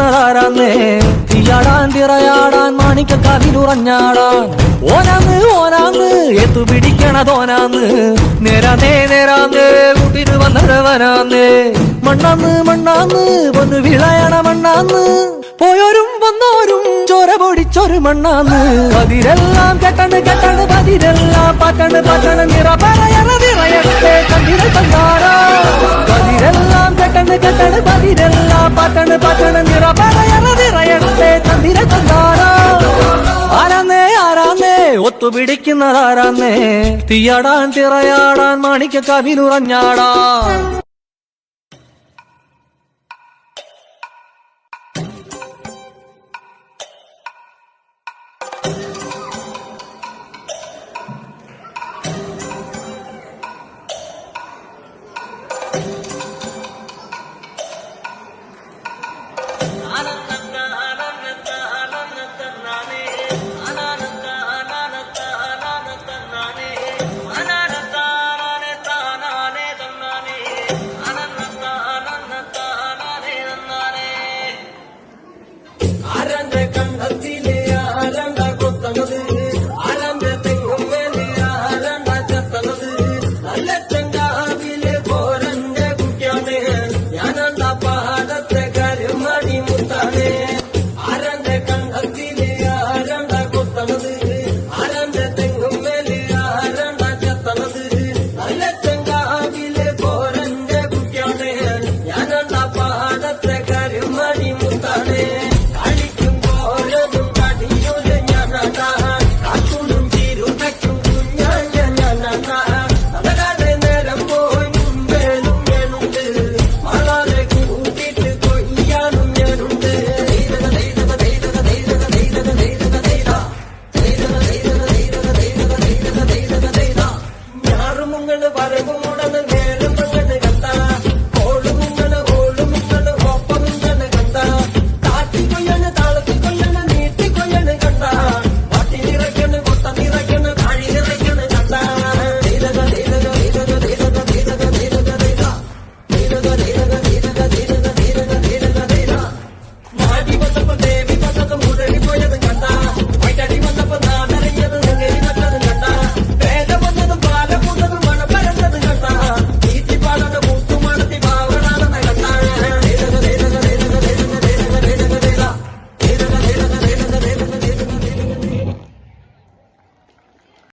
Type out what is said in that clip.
ഒത്തുപിടിക്കുന്നതാരാന്നേ തീയാടാൻ തിറയാടാൻ മാണിക്ക കവിലുറഞ്ഞാടാൻ ഓനാന്ന് ഓനാന്ന് എത്തുപിടിക്കണതോനാന്ന് നേരാന്നേ നേരാന്നേ കൂട്ടിന് വന്നവനാന്നേ മണ്ണാന്ന് മണ്ണാന്ന് വന്ന് വിളയണ മണ്ണാന്ന് പോയോരും വന്നോരും ചോര പൊടിച്ചൊരു മണ്ണാന്ന് പതിരെല്ലാം കെട്ടണ് കെട്ടണ് പതിരെല്ലാം പാറ്റണ് പാറ്റണ് നിറ പറയണ നിറയട്ടെ കണ്ടിര തന്നാടാ പതിരെല്ലാം കെട്ടണ് കെട്ടണ് പതിരെല്ലാം പാറ്റണ് പാറ്റണ് നിറ പറയണ നിറയട്ടെ കണ്ടിര തന്നാടാ ആരാന്നേ ആരാന്നേ ഒത്തുപിടിക്കുന്നതാരാന്നേ തീയാടാൻ തിറയാടാൻ മാണിക്ക കവിലുറഞ്ഞാടാ